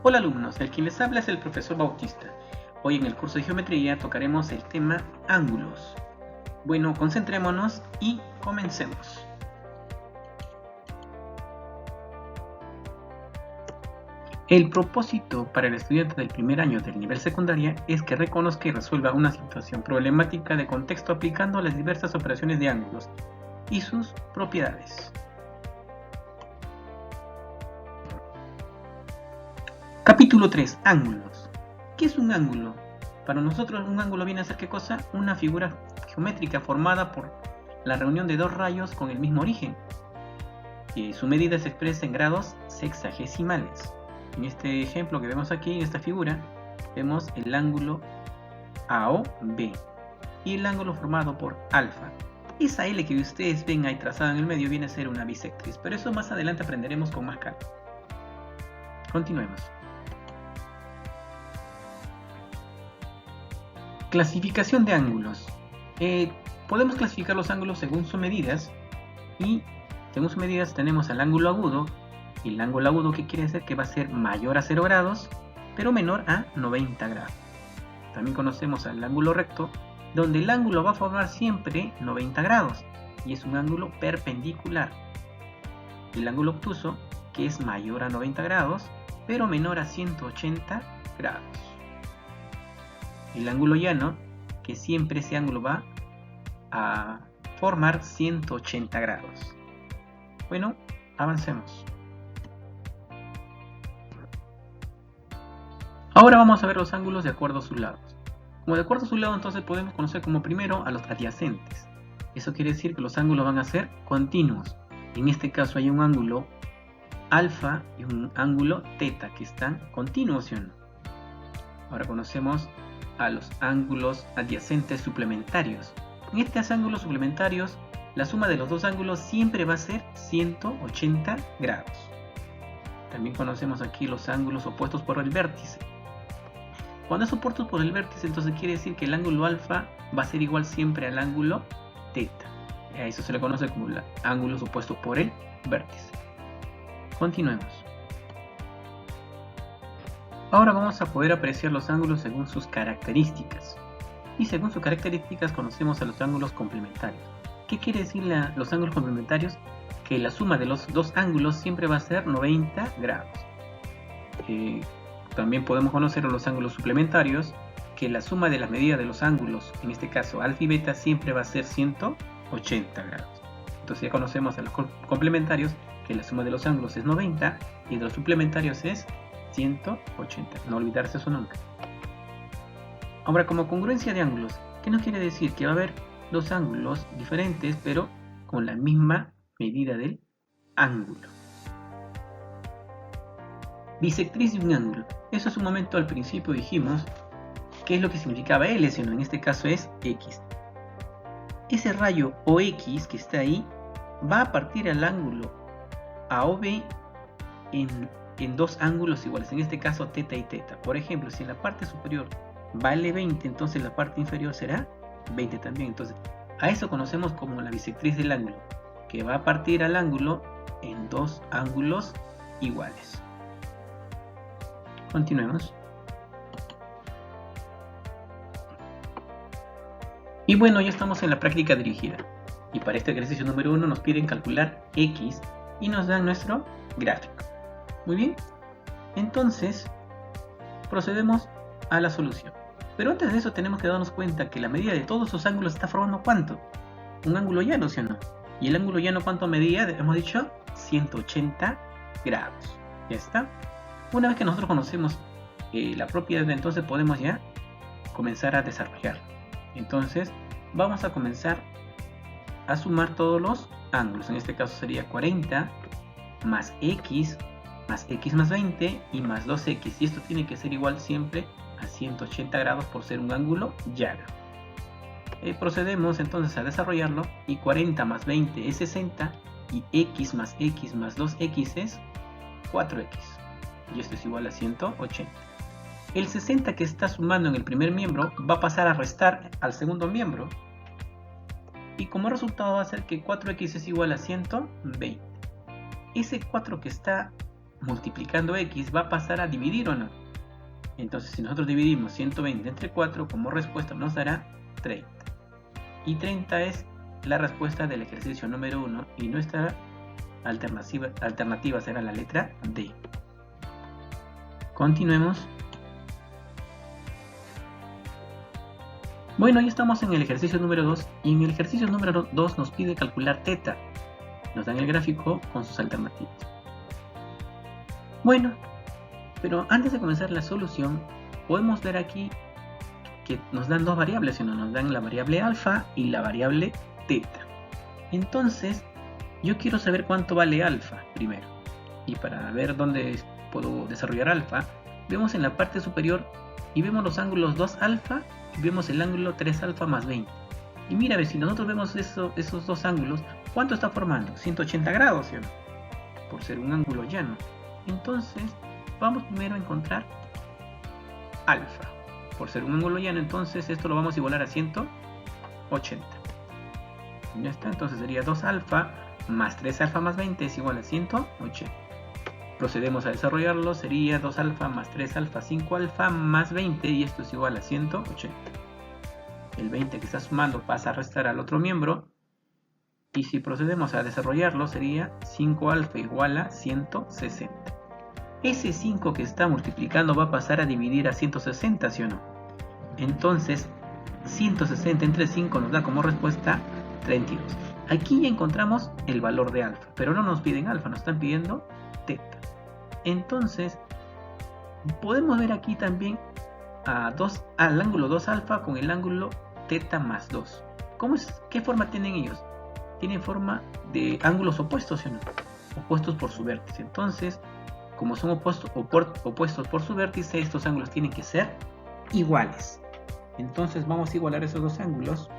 Hola alumnos, el quien les habla es el profesor Bautista. Hoy en el curso de geometría tocaremos el tema ángulos. Bueno, concentrémonos y comencemos. El propósito para el estudiante del primer año del nivel secundaria es que reconozca y resuelva una situación problemática de contexto aplicando las diversas operaciones de ángulos y sus propiedades. Capítulo 3. Ángulos. ¿Qué es un ángulo? Para nosotros un ángulo viene a ser ¿qué cosa? Una figura geométrica formada por la reunión de dos rayos con el mismo origen. Su medida se expresa en grados sexagesimales. En este ejemplo que vemos aquí, en esta figura, vemos el ángulo AOB y el ángulo formado por alfa. Esa L que ustedes ven ahí trazada en el medio viene a ser una bisectriz, pero eso más adelante aprenderemos con más calma. Continuemos. Clasificación de ángulos. Podemos clasificar los ángulos según sus medidas y según sus medidas tenemos el ángulo agudo. Y el ángulo agudo, ¿qué quiere decir? Que va a ser mayor a 0 grados pero menor a 90 grados. También conocemos el ángulo recto, donde el ángulo va a formar siempre 90 grados y es un ángulo perpendicular. El ángulo obtuso, que es mayor a 90 grados pero menor a 180 grados. El ángulo llano, que siempre ese ángulo va a formar 180 grados. Bueno, avancemos. Ahora vamos a ver los ángulos de acuerdo a sus lados. Como de acuerdo a su lado, entonces podemos conocer como primero a los adyacentes. Eso quiere decir que los ángulos van a ser continuos. En este caso hay un ángulo alfa y un ángulo teta que están continuos, ¿sí o no? Ahora conocemos a los ángulos adyacentes suplementarios. En estos ángulos suplementarios, la suma de los dos ángulos siempre va a ser 180 grados. También conocemos aquí los ángulos opuestos por el vértice. Cuando es opuesto por el vértice, entonces quiere decir que el ángulo alfa va a ser igual siempre al ángulo teta. A eso se le conoce como ángulos opuestos por el vértice. Continuemos. Ahora vamos a poder apreciar los ángulos según sus características. Y según sus características conocemos a los ángulos complementarios. ¿Qué quiere decir los ángulos complementarios? Que la suma de los dos ángulos siempre va a ser 90 grados. También podemos conocer a los ángulos suplementarios, que la suma de las medidas de los ángulos, en este caso alfa y beta, siempre va a ser 180 grados. Entonces ya conocemos a los complementarios, que la suma de los ángulos es 90 y de los suplementarios es 180. No olvidarse eso nunca. Ahora, como congruencia de ángulos, ¿qué nos quiere decir? Que va a haber dos ángulos diferentes, pero con la misma medida del ángulo. Bisectriz de un ángulo. Eso es un momento al principio dijimos qué es lo que significaba L, sino en este caso es X. Ese rayo OX que está ahí va a partir al ángulo AOB en dos ángulos iguales, en este caso teta y teta. Por ejemplo, si en la parte superior vale 20, entonces la parte inferior será 20 también. Entonces, a eso conocemos como la bisectriz del ángulo, que va a partir al ángulo en dos ángulos iguales. Continuemos. Y bueno, ya estamos en la práctica dirigida. Y para este ejercicio número 1 nos piden calcular X y nos dan nuestro gráfico. Muy bien. Entonces, procedemos a la solución. Pero antes de eso tenemos que darnos cuenta que la medida de todos esos ángulos está formando ¿cuánto? Un ángulo llano, ¿sí o no? Y el ángulo llano ¿cuánto medía? Hemos dicho 180 grados. Ya está. Una vez que nosotros conocemos la propiedad, entonces podemos ya comenzar a desarrollar. Entonces vamos a comenzar a sumar todos los ángulos. En este caso sería 40 más x más 20 y más 2x. Y esto tiene que ser igual siempre a 180 grados por ser un ángulo llano. Procedemos entonces a desarrollarlo y 40 más 20 es 60 y x más 2x es 4x. Y esto es igual a 180. El 60 que está sumando en el primer miembro va a pasar a restar al segundo miembro. Y como resultado va a ser que 4x es igual a 120. Ese 4 que está multiplicando x va a pasar a dividir o no. Entonces si nosotros dividimos 120 entre 4, como respuesta nos dará 30. Y 30 es la respuesta del ejercicio número 1 y nuestra alternativa será la letra D. Continuemos. Bueno, ya estamos en el ejercicio número 2 y en el ejercicio número 2 nos pide calcular teta. Nos dan el gráfico con sus alternativas. Bueno, pero antes de comenzar la solución, podemos ver aquí que nos dan dos variables, sino nos dan la variable alfa y la variable teta. Entonces, yo quiero saber cuánto vale alfa primero. Y para ver dónde puedo desarrollar alfa, vemos en la parte superior y vemos los ángulos 2 alfa y vemos el ángulo 3 alfa más 20. Y mira, si nosotros vemos esos dos ángulos, ¿cuánto está formando? 180 grados, ¿sí o no? Por ser un ángulo llano. Entonces, vamos primero a encontrar alfa. Por ser un ángulo llano, entonces esto lo vamos a igualar a 180. Ya está, entonces sería 2 alfa más 3 alfa más 20 es igual a 180. Procedemos a desarrollarlo, sería 2 alfa más 3 alfa, 5 alfa más 20 y esto es igual a 180. El 20 que está sumando pasa a restar al otro miembro y si procedemos a desarrollarlo sería 5 alfa igual a 160. Ese 5 que está multiplicando va a pasar a dividir a 160, ¿sí o no? Entonces 160 entre 5 nos da como respuesta 32. Aquí ya encontramos el valor de alfa, pero no nos piden alfa, nos están pidiendo teta. Entonces podemos ver aquí también al ángulo 2 alfa con el ángulo teta más 2. ¿Qué forma tienen ellos? Tienen forma de ángulos opuestos, ¿sí o no? Opuestos por su vértice. Entonces, como son opuestos por su vértice, estos ángulos tienen que ser iguales. Entonces vamos a igualar esos dos ángulos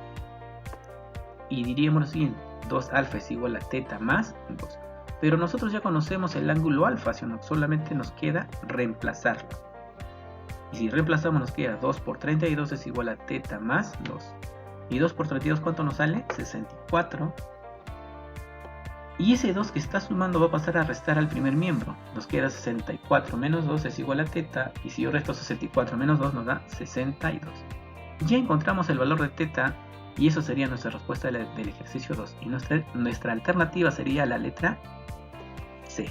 y diríamos lo siguiente: 2 alfa es igual a teta más 2. Pero nosotros ya conocemos el ángulo alfa, ¿sí o no? Solamente nos queda reemplazarlo. Y si reemplazamos nos queda 2 por 32 es igual a teta más 2. Y 2 por 32, ¿cuánto nos sale? 64. Y ese 2 que está sumando va a pasar a restar al primer miembro. Nos queda 64 menos 2 es igual a teta. Y si yo resto 64 menos 2 nos da 62. Ya encontramos el valor de teta. Y eso sería nuestra respuesta del ejercicio 2. Y nuestra alternativa sería la letra C.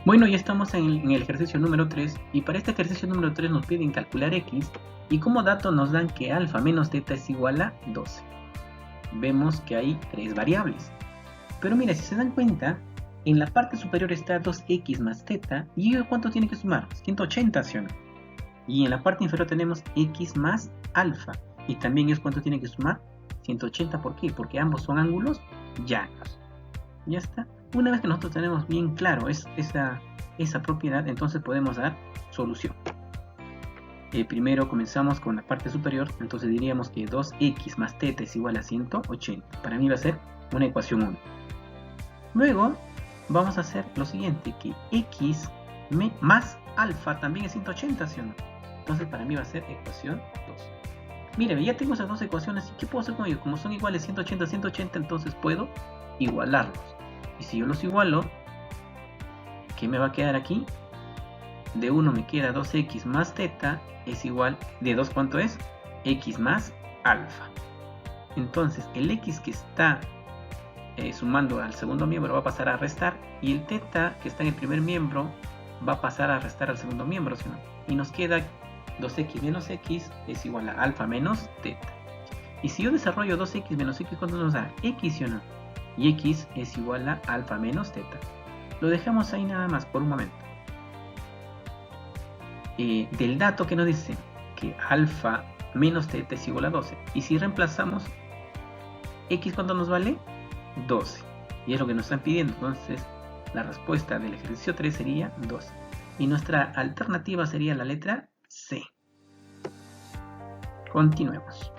Bueno, ya estamos en el ejercicio número 3 y para este ejercicio número 3 nos piden calcular x y como dato nos dan que alfa menos teta es igual a 12. Vemos que hay 3 variables. Pero mira, si se dan cuenta, en la parte superior está 2x más teta y ¿cuánto tiene que sumar? 180, ¿sí o no? Y en la parte inferior tenemos x más alfa y también es ¿cuánto tiene que sumar? 180. ¿Por qué? Porque ambos son ángulos llanos. Ya está. Una vez que nosotros tenemos bien claro esa propiedad, entonces podemos dar solución. Primero comenzamos con la parte superior, entonces diríamos que 2x más teta es igual a 180. Para mí va a ser una ecuación 1. Luego vamos a hacer lo siguiente, que x más alfa también es 180, ¿sí o no? Entonces para mí va a ser ecuación 2. Mire, ya tengo esas dos ecuaciones, ¿y qué puedo hacer con ellos? Como son iguales 180 a 180, entonces puedo igualarlos. Y si yo los igualo, ¿qué me va a quedar aquí? De 1 me queda 2x más teta es igual, de 2 ¿cuánto es? X más alfa. Entonces el x que está sumando al segundo miembro va a pasar a restar y el teta que está en el primer miembro va a pasar a restar al segundo miembro, ¿sí o no? Y nos queda 2x menos x es igual a alfa menos teta. Y si yo desarrollo 2x menos x, ¿cuánto nos da? X, ¿sí o no? Y x es igual a alfa menos teta. Lo dejamos ahí nada más por un momento. Del dato que nos dice que alfa menos teta es igual a 12. Y si reemplazamos x, ¿cuánto nos vale? 12. Y es lo que nos están pidiendo. Entonces la respuesta del ejercicio 3 sería 12. Y nuestra alternativa sería la letra C. Continuemos.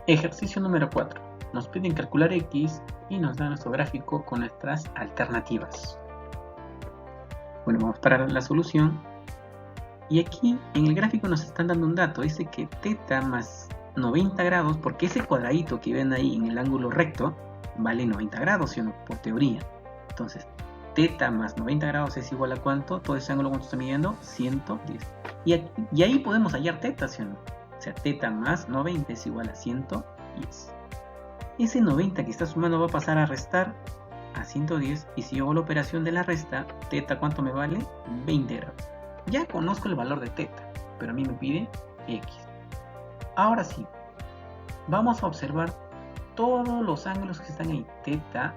Ejercicio número 4. Nos piden calcular x y nos da nuestro gráfico con nuestras alternativas. Bueno, vamos para la solución. Y aquí en el gráfico nos están dando un dato. Dice que teta más 90 grados, porque ese cuadradito que ven ahí en el ángulo recto vale 90 grados, ¿sí o no? Por teoría. Entonces, teta más 90 grados es igual a ¿cuánto? Todo ese ángulo, ¿cuánto está midiendo? 110. Y ahí podemos hallar teta, ¿sí o no? O sea, teta más 90 es igual a 110. Ese 90 que está sumando va a pasar a restar a 110, y si yo hago la operación de la resta, teta, ¿cuánto me vale? 20 grados. Ya conozco el valor de teta, pero a mí me pide x. Ahora sí, vamos a observar todos los ángulos que están ahí. Teta,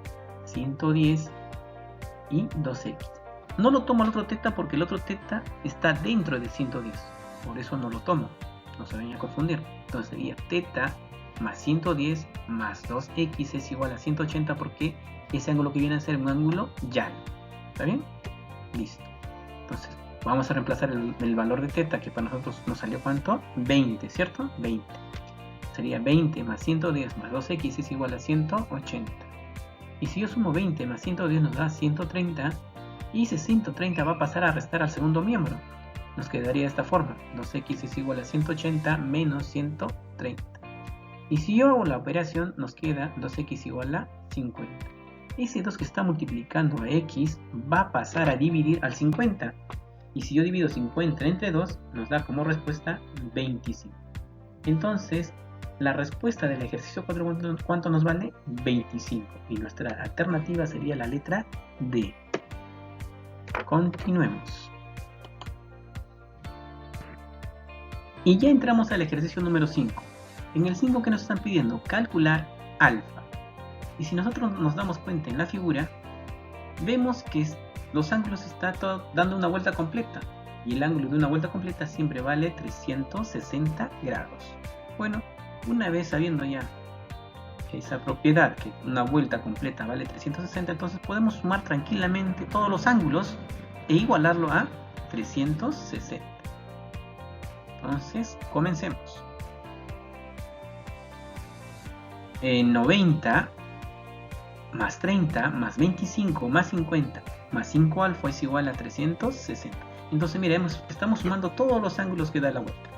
110 y 2x. No lo tomo al otro teta porque el otro teta está dentro de 110. Por eso no lo tomo. No se vayan a confundir. Entonces sería teta más 110 más 2x es igual a 180, porque ese ángulo que viene a ser un ángulo llano. ¿Está bien? Listo. Entonces vamos a reemplazar el valor de teta, que para nosotros nos salió ¿cuánto? 20, ¿cierto? 20. Sería 20 más 110 más 2x es igual a 180. Y si yo sumo 20 más 110 nos da 130. Y ese 130 va a pasar a restar al segundo miembro. Nos quedaría de esta forma. 2x es igual a 180 menos 130. Y si yo hago la operación, nos queda 2x igual a 50. Ese 2 que está multiplicando a x va a pasar a dividir al 50. Y si yo divido 50 entre 2, nos da como respuesta 25. Entonces, la respuesta del ejercicio 4, ¿cuánto nos vale? 25. Y nuestra alternativa sería la letra D. Continuemos. Y ya entramos al ejercicio número 5. En el 5 que nos están pidiendo, calcular alfa. Y si nosotros nos damos cuenta en la figura, vemos que los ángulos están dando una vuelta completa. Y el ángulo de una vuelta completa siempre vale 360 grados. Bueno, una vez sabiendo ya esa propiedad, que una vuelta completa vale 360, entonces podemos sumar tranquilamente todos los ángulos e igualarlo a 360. Entonces, comencemos. 90 más 30 más 25 más 50 más 5 alfa es igual a 360. Entonces miremos, estamos sumando todos los ángulos que da la vuelta.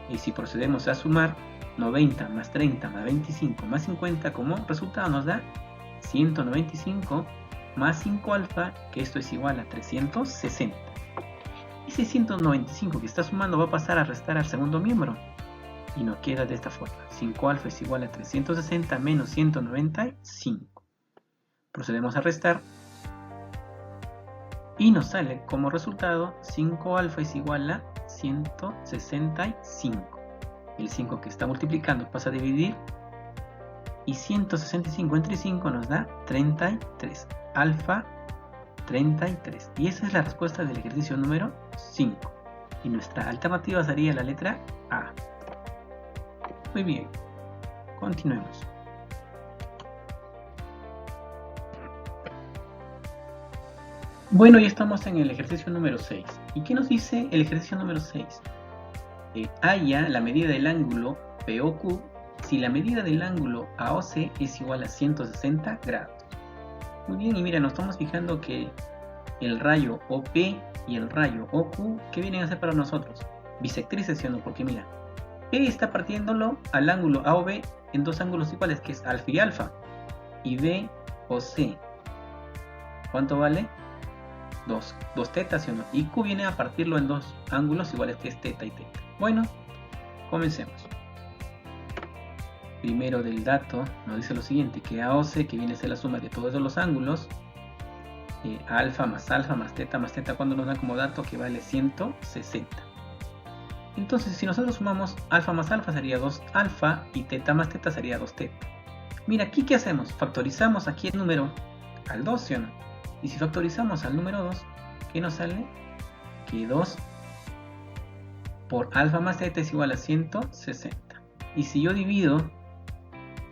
Y si procedemos a sumar 90 más 30 más 25 más 50, como resultado nos da 195 más 5 alfa, que esto es igual a 360. Ese 195 que está sumando va a pasar a restar al segundo miembro. Y nos queda de esta forma. 5 alfa es igual a 360 menos 195. Procedemos a restar. Y nos sale como resultado 5 alfa es igual a 165. El 5 que está multiplicando pasa a dividir. Y 165 entre 5 nos da 33. Alfa 33. Y esa es la respuesta del ejercicio número 5. Y nuestra alternativa sería la letra A. Muy bien, continuemos. Bueno, ya estamos en el ejercicio número 6. ¿Y qué nos dice el ejercicio número 6? Halla la medida del ángulo POQ si la medida del ángulo AOC es igual a 160 grados. Muy bien, y mira, nos estamos fijando que el rayo OP y el rayo OQ, ¿qué vienen a ser para nosotros? Bisectrices, ¿sí o no? Porque mira, P está partiéndolo al ángulo AOB en dos ángulos iguales, que es alfa y alfa. Y B o C, ¿cuánto vale? 2 tetas, ¿sí o no? Y Q viene a partirlo en dos ángulos iguales, que es teta y teta. Bueno, comencemos. Primero del dato nos dice lo siguiente, que AOC, que viene a ser la suma de todos los ángulos, alfa más teta, cuando nos da como dato que vale 160. Entonces, si nosotros sumamos alfa más alfa sería 2 alfa y teta más teta sería 2 teta. Mira, aquí ¿qué hacemos? Factorizamos aquí el número al 2, ¿sí o no? Y si factorizamos al número 2, ¿qué nos sale? Que 2 por alfa más teta es igual a 160. Y si yo divido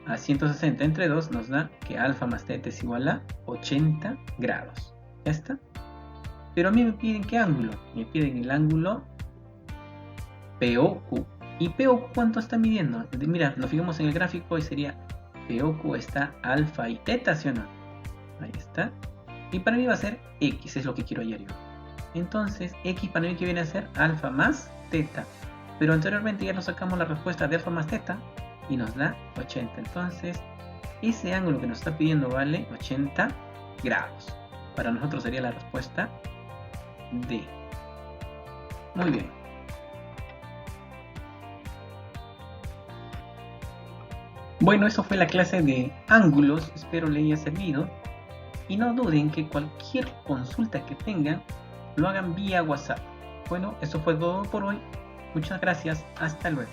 a 160 entre 2, nos da que alfa más teta es igual a 80 grados. ¿Ya está? Pero a mí me piden ¿qué ángulo? Me piden el ángulo POQ. ¿Y POQ cuánto está midiendo? Mira, nos fijamos en el gráfico y sería POQ está alfa y teta, ¿sí o no? Ahí está. Y para mí va a ser X, es lo que quiero hallar yo. Entonces, X para mí que viene a ser alfa más teta. pero anteriormente ya nos sacamos la respuesta de alfa más teta y nos da 80. Entonces, ese ángulo que nos está pidiendo vale 80 grados. Para nosotros sería la respuesta D. Muy bien. Bueno, eso fue la clase de ángulos. Espero les haya servido. Y no duden que cualquier consulta que tengan lo hagan vía WhatsApp. Bueno, eso fue todo por hoy. Muchas gracias. Hasta luego.